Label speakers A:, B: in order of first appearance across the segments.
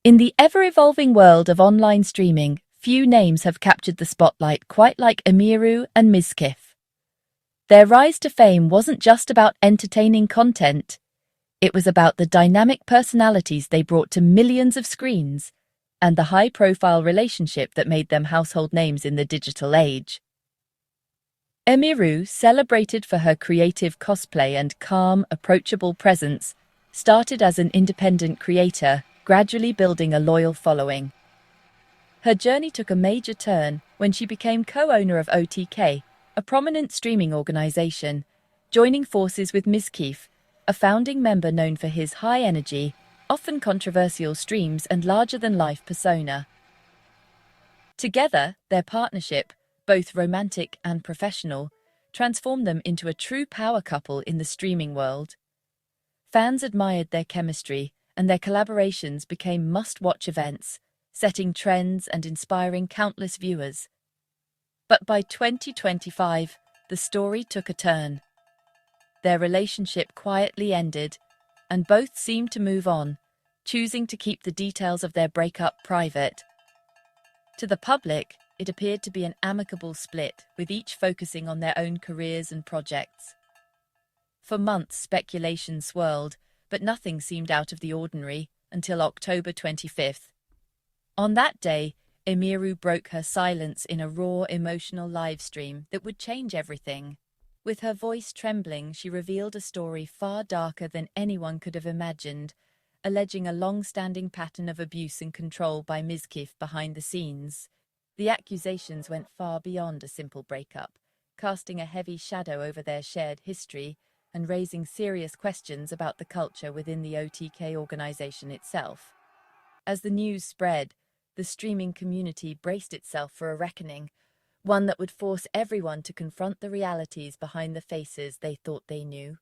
A: In the ever-evolving world of online streaming, few names have captured the spotlight quite like Emiru and Mizkif. Their rise to fame wasn't just about entertaining content. It was about the dynamic personalities they brought to millions of screens and the high-profile relationship that made them household names in the digital age. Emiru, celebrated for her creative cosplay and calm, approachable presence, started as an independent creator, gradually building a loyal following. Her journey took a major turn when she became co-owner of OTK, a prominent streaming organization, joining forces with Mizkif, a founding member known for his high-energy, often controversial streams and larger-than-life persona. Together, their partnership, both romantic and professional, transformed them into a true power couple in the streaming world. Fans admired their chemistry, and their collaborations became must-watch events, setting trends and inspiring countless viewers. But by 2025, the story took a turn. Their relationship quietly ended, and both seemed to move on, choosing to keep the details of their breakup private. To the public, it appeared to be an amicable split, with each focusing on their own careers and projects. For months, speculation swirled, but nothing seemed out of the ordinary until October 25th. On that day, Emiru broke her silence in a raw, emotional live stream that would change everything. With her voice trembling, she revealed a story far darker than anyone could have imagined, alleging a long-standing pattern of abuse and control by Mizkif behind the scenes. The accusations went far beyond a simple breakup, casting a heavy shadow over their shared history and raising serious questions about the culture within the OTK organization itself. As the news spread, the streaming community braced itself for a reckoning, one that would force everyone to confront the realities behind the faces they thought they knew.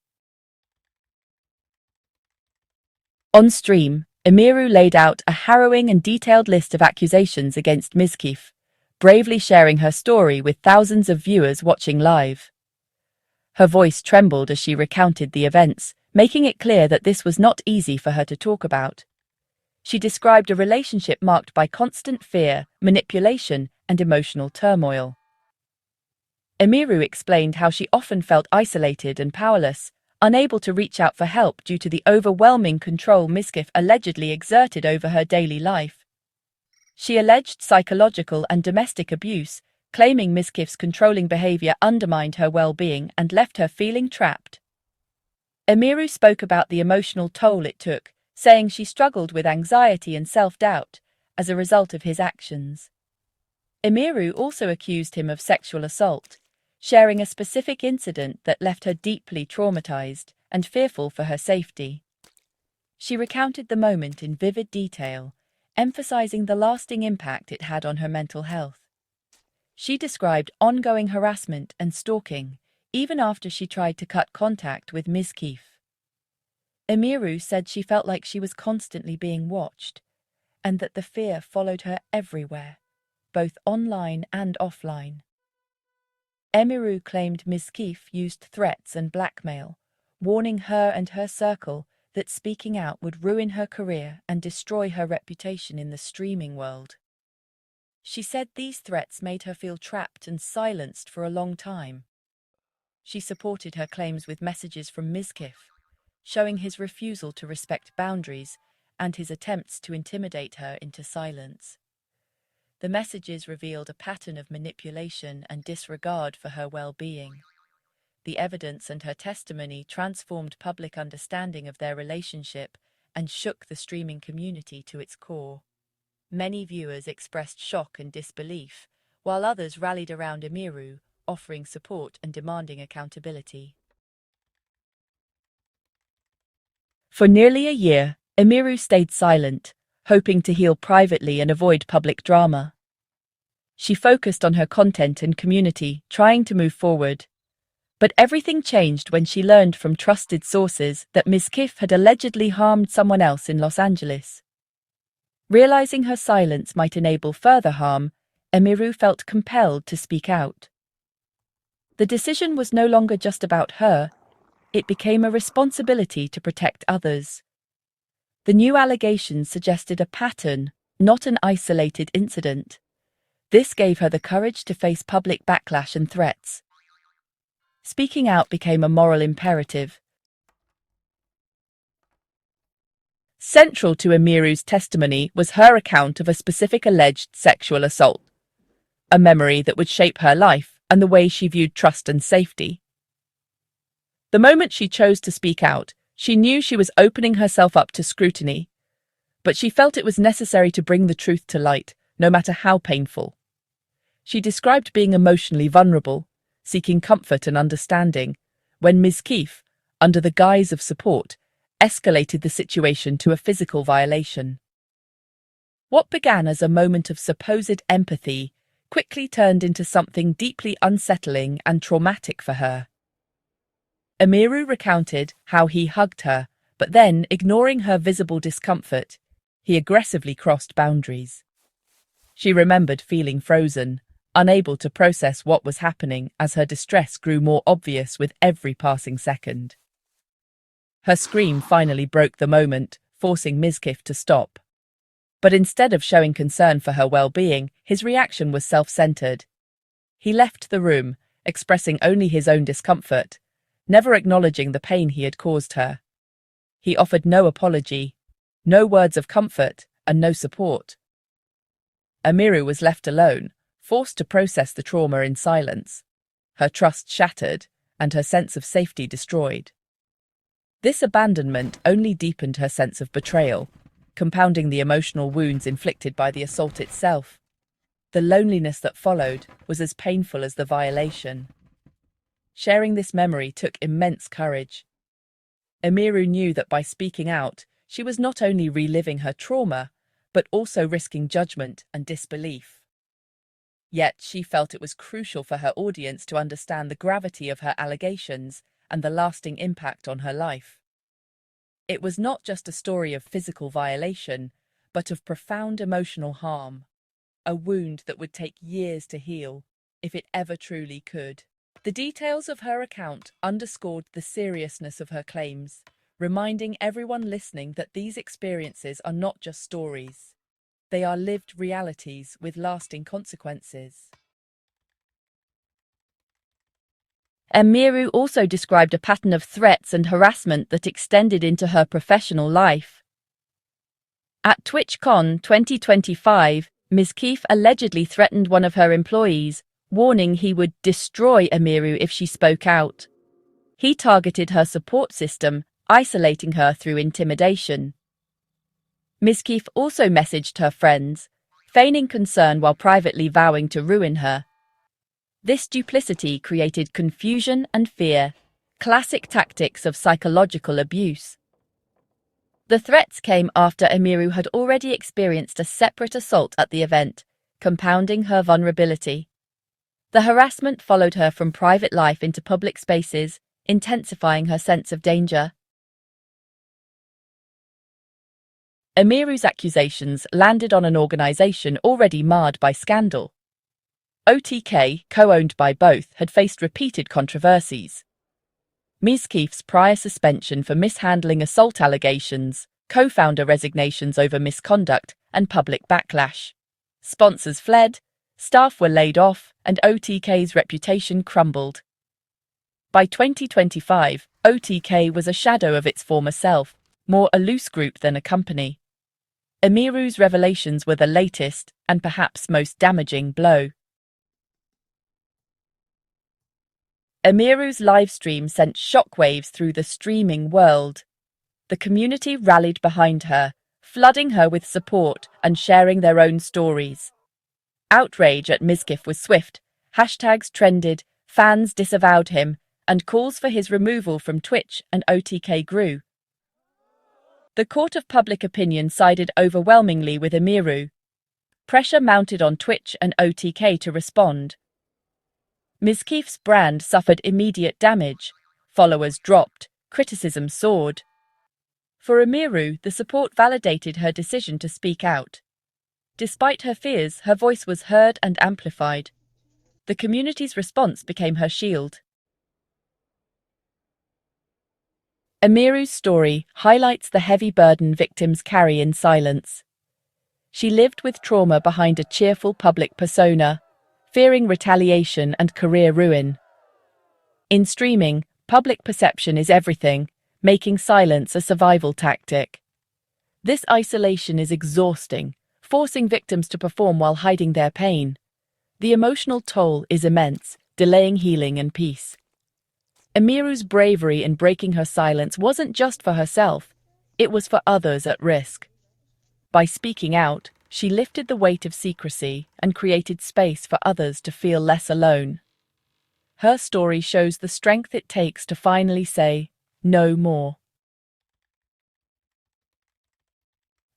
A: On stream, Emiru laid out a harrowing and detailed list of accusations against Mizkif, bravely sharing her story with thousands of viewers watching live. Her voice trembled as she recounted the events, making it clear that this was not easy for her to talk about. She described a relationship marked by constant fear, manipulation, and emotional turmoil. Emiru explained how she often felt isolated and powerless, unable to reach out for help due to the overwhelming control Mizkif allegedly exerted over her daily life. She alleged psychological and domestic abuse, claiming Mizkif's controlling behavior undermined her well-being and left her feeling trapped. Emiru spoke about the emotional toll it took, saying she struggled with anxiety and self-doubt as a result of his actions. Emiru also accused him of sexual assault, sharing a specific incident that left her deeply traumatized and fearful for her safety. She recounted the moment in vivid detail, emphasizing the lasting impact it had on her mental health. She described ongoing harassment and stalking, even after she tried to cut contact with Mizkif. Emiru said she felt like she was constantly being watched, and that the fear followed her everywhere, both online and offline. Emiru claimed Mizkif used threats and blackmail, warning her and her circle that speaking out would ruin her career and destroy her reputation in the streaming world. She said these threats made her feel trapped and silenced for a long time. She supported her claims with messages from Mizkif, showing his refusal to respect boundaries and his attempts to intimidate her into silence. The messages revealed a pattern of manipulation and disregard for her well-being. The evidence and her testimony transformed public understanding of their relationship and shook the streaming community to its core. Many viewers expressed shock and disbelief, while others rallied around Emiru, offering support and demanding accountability. For nearly a year, Emiru stayed silent, hoping to heal privately and avoid public drama. She focused on her content and community, trying to move forward. But everything changed when she learned from trusted sources that Mizkif had allegedly harmed someone else in Los Angeles. Realizing her silence might enable further harm, Emiru felt compelled to speak out. The decision was no longer just about her, it became a responsibility to protect others. The new allegations suggested a pattern, not an isolated incident. This gave her the courage to face public backlash and threats. Speaking out became a moral imperative. Central to Emiru's testimony was her account of a specific alleged sexual assault, a memory that would shape her life and the way she viewed trust and safety. The moment she chose to speak out, she knew she was opening herself up to scrutiny, but she felt it was necessary to bring the truth to light, no matter how painful. She described being emotionally vulnerable, seeking comfort and understanding, when Mizkif, under the guise of support, escalated the situation to a physical violation. What began as a moment of supposed empathy quickly turned into something deeply unsettling and traumatic for her. Emiru recounted how he hugged her, but then, ignoring her visible discomfort, he aggressively crossed boundaries. She remembered feeling frozen, unable to process what was happening as her distress grew more obvious with every passing second. Her scream finally broke the moment, forcing Mizkif to stop. But instead of showing concern for her well-being, his reaction was self-centered. He left the room, expressing only his own discomfort, never acknowledging the pain he had caused her. He offered no apology, no words of comfort, and no support. Emiru was left alone, forced to process the trauma in silence, her trust shattered and her sense of safety destroyed. This abandonment only deepened her sense of betrayal, compounding the emotional wounds inflicted by the assault itself. The loneliness that followed was as painful as the violation. Sharing this memory took immense courage. Emiru knew that by speaking out, she was not only reliving her trauma, but also risking judgment and disbelief. Yet she felt it was crucial for her audience to understand the gravity of her allegations and the lasting impact on her life. It was not just a story of physical violation, but of profound emotional harm, a wound that would take years to heal, if it ever truly could. The details of her account underscored the seriousness of her claims, reminding everyone listening that these experiences are not just stories. They are lived realities with lasting consequences. Emiru also described a pattern of threats and harassment that extended into her professional life. At TwitchCon 2025, Mizkif allegedly threatened one of her employees, warning he would destroy Emiru if she spoke out. He targeted her support system, isolating her through intimidation. Mizkif also messaged her friends, feigning concern while privately vowing to ruin her. This duplicity created confusion and fear, classic tactics of psychological abuse. The threats came after Emiru had already experienced a separate assault at the event, compounding her vulnerability. The harassment followed her from private life into public spaces, intensifying her sense of danger. Emiru's accusations landed on an organization already marred by scandal. OTK, co-owned by both, had faced repeated controversies. Mizkif's prior suspension for mishandling assault allegations, co-founder resignations over misconduct, and public backlash. Sponsors fled, staff were laid off, and OTK's reputation crumbled. By 2025, OTK was a shadow of its former self, more a loose group than a company. Emiru's revelations were the latest, and perhaps most damaging, blow. Emiru's livestream sent shockwaves through the streaming world. The community rallied behind her, flooding her with support and sharing their own stories. Outrage at Mizkif was swift, hashtags trended, fans disavowed him, and calls for his removal from Twitch and OTK grew. The court of public opinion sided overwhelmingly with Emiru. Pressure mounted on Twitch and OTK to respond. Mizkif's brand suffered immediate damage. Followers dropped, criticism soared. For Emiru, the support validated her decision to speak out. Despite her fears, her voice was heard and amplified. The community's response became her shield. Emiru's story highlights the heavy burden victims carry in silence. She lived with trauma behind a cheerful public persona, fearing retaliation and career ruin. In streaming, public perception is everything, making silence a survival tactic. This isolation is exhausting, forcing victims to perform while hiding their pain. The emotional toll is immense, delaying healing and peace. Emiru's bravery in breaking her silence wasn't just for herself, it was for others at risk. By speaking out, she lifted the weight of secrecy and created space for others to feel less alone. Her story shows the strength it takes to finally say, "No more."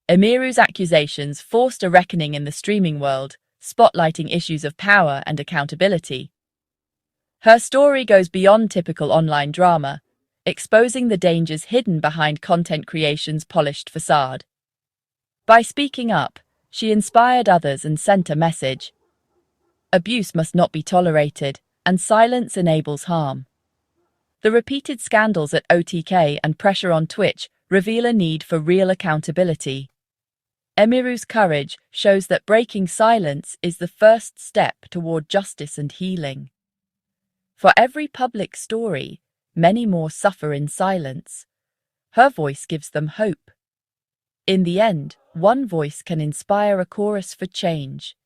A: Emiru's accusations forced a reckoning in the streaming world, spotlighting issues of power and accountability. Her story goes beyond typical online drama, exposing the dangers hidden behind content creation's polished facade. By speaking up, she inspired others and sent a message. Abuse must not be tolerated, and silence enables harm. The repeated scandals at OTK and pressure on Twitch reveal a need for real accountability. Emiru's courage shows that breaking silence is the first step toward justice and healing. For every public story, many more suffer in silence. Her voice gives them hope. In the end, one voice can inspire a chorus for change.